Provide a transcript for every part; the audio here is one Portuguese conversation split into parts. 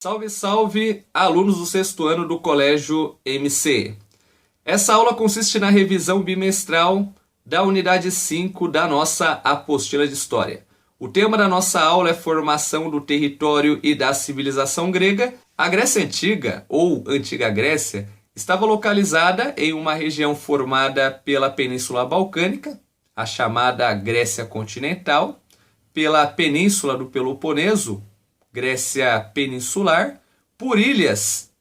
Salve, salve, alunos do sexto ano do Colégio MC. Essa aula consiste na revisão bimestral da unidade 5 da nossa apostila de História. O tema da nossa aula é formação do território e da civilização grega. A Grécia Antiga, ou Antiga Grécia, estava localizada em uma região formada pela Península Balcânica, a chamada Grécia Continental, pela Península do Peloponeso, Grécia Peninsular, por ilhas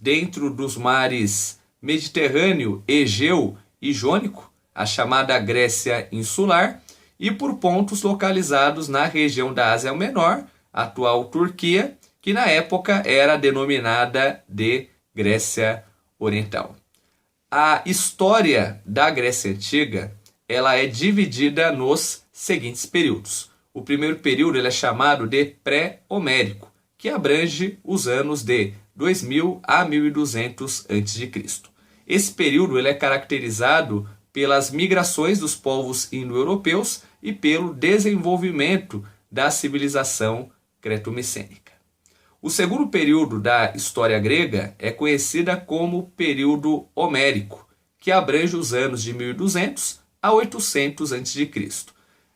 dentro dos mares Mediterrâneo, Egeu e Jônico, a chamada Grécia Insular, e por pontos localizados na região da Ásia Menor, atual Turquia, que na época era denominada de Grécia Oriental. A história da Grécia Antiga ela é dividida nos seguintes períodos. O primeiro período ele é chamado de pré-homérico, que abrange os anos de 2000 a 1200 a.C. Esse período ele é caracterizado pelas migrações dos povos indo-europeus e pelo desenvolvimento da civilização creto-micênica. O segundo período da história grega é conhecida como período homérico, que abrange os anos de 1200 a 800 a.C.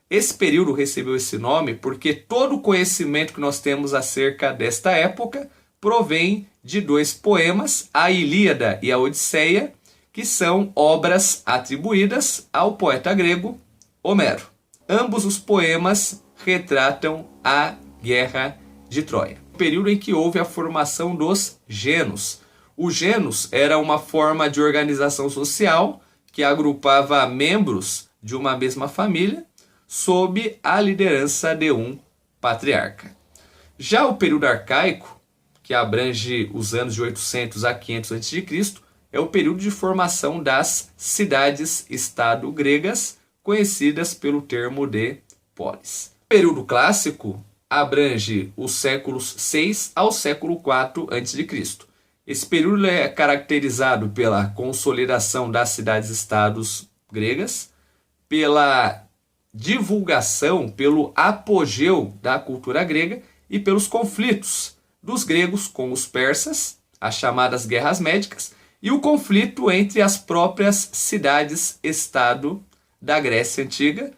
Esse período recebeu esse nome porque todo o conhecimento que nós temos acerca desta época provém de dois poemas, a Ilíada e a Odisseia, que são obras atribuídas ao poeta grego Homero. Ambos os poemas retratam a Guerra de Troia, o período em que houve a formação dos gênos. O gênos era uma forma de organização social que agrupava membros de uma mesma família sob a liderança de um patriarca. Já o período arcaico, que abrange os anos de 800 a 500 a.C., é o período de formação das cidades-estado gregas, conhecidas pelo termo de polis. O período clássico abrange os séculos 6 ao século 4 a.C. Esse período é caracterizado pela consolidação das cidades-estados gregas, pela divulgação, pelo apogeu da cultura grega e pelos conflitos dos gregos com os persas, as chamadas guerras médicas, e o conflito entre as próprias cidades-estado da Grécia Antiga,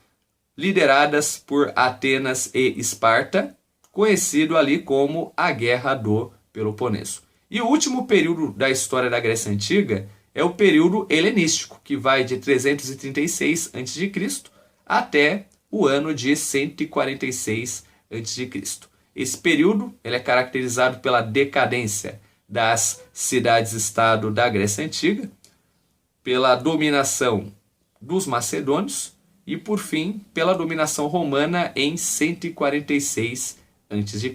lideradas por Atenas e Esparta, conhecido ali como a Guerra do Peloponeso. E o último período da história da Grécia Antiga é o período helenístico, que vai de 336 a.C. até o ano de 146 a.C. Esse período ele é caracterizado pela decadência das cidades-estado da Grécia Antiga, pela dominação dos macedônios e, por fim, pela dominação romana em 146 a.C.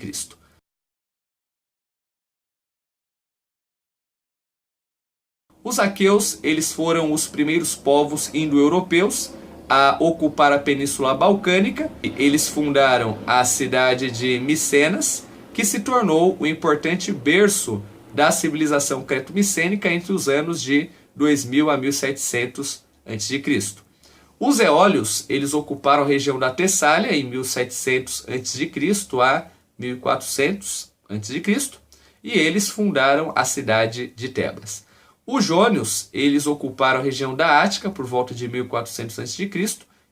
Os aqueus eles foram os primeiros povos indo-europeus a ocupar a Península Balcânica. Eles fundaram a cidade de Micenas, que se tornou o importante berço da civilização creto-micênica entre os anos de 2000 a 1700 a.C. Os eólios eles ocuparam a região da Tessália em 1700 a.C. a 1400 a.C. e eles fundaram a cidade de Tebas. Os jônios, eles ocuparam a região da Ática por volta de 1400 a.C.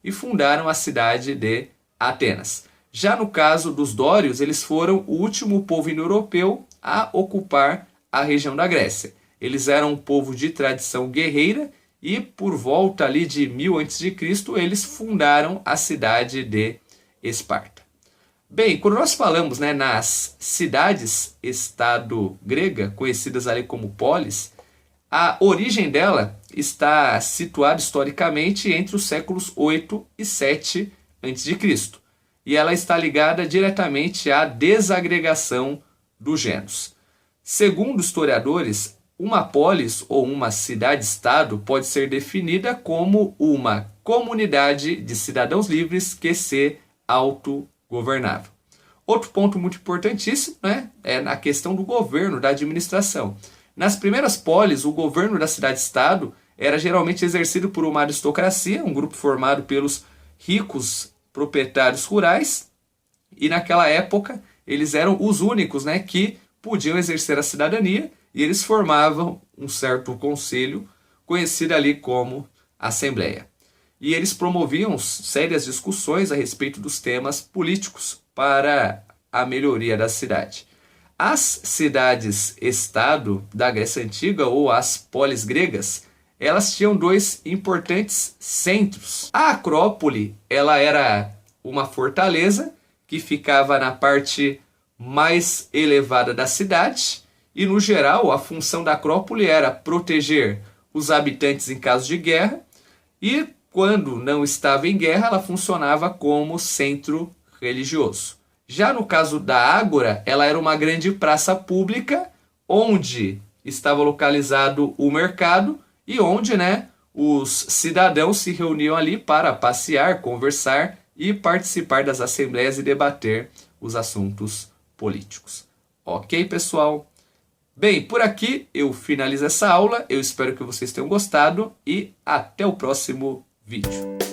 e fundaram a cidade de Atenas. Já no caso dos dórios, eles foram o último povo indo-europeu a ocupar a região da Grécia. Eles eram um povo de tradição guerreira e por volta ali de 1000 a.C. eles fundaram a cidade de Esparta. Bem, quando nós falamos nas cidades-estado grega, conhecidas ali como polis, a origem dela está situada historicamente entre os séculos 8 e 7 a.C. E ela está ligada diretamente à desagregação dos gêneros. Segundo historiadores, uma polis ou uma cidade-estado pode ser definida como uma comunidade de cidadãos livres que autogovernava. Outro ponto muito importantíssimo é na questão do governo, da administração. Nas primeiras polis, o governo da cidade-estado era geralmente exercido por uma aristocracia, um grupo formado pelos ricos proprietários rurais, e naquela época eles eram os únicos que podiam exercer a cidadania e eles formavam um certo conselho, conhecido ali como Assembleia. E eles promoviam sérias discussões a respeito dos temas políticos para a melhoria da cidade. As cidades-estado da Grécia Antiga, ou as polis gregas, elas tinham dois importantes centros. A Acrópole, ela era uma fortaleza que ficava na parte mais elevada da cidade e, no geral, a função da Acrópole era proteger os habitantes em caso de guerra e, quando não estava em guerra, ela funcionava como centro religioso. Já no caso da Ágora, ela era uma grande praça pública onde estava localizado o mercado e onde, os cidadãos se reuniam ali para passear, conversar e participar das assembleias e debater os assuntos políticos. Ok, pessoal? Bem, por aqui eu finalizo essa aula. Eu espero que vocês tenham gostado e até o próximo vídeo.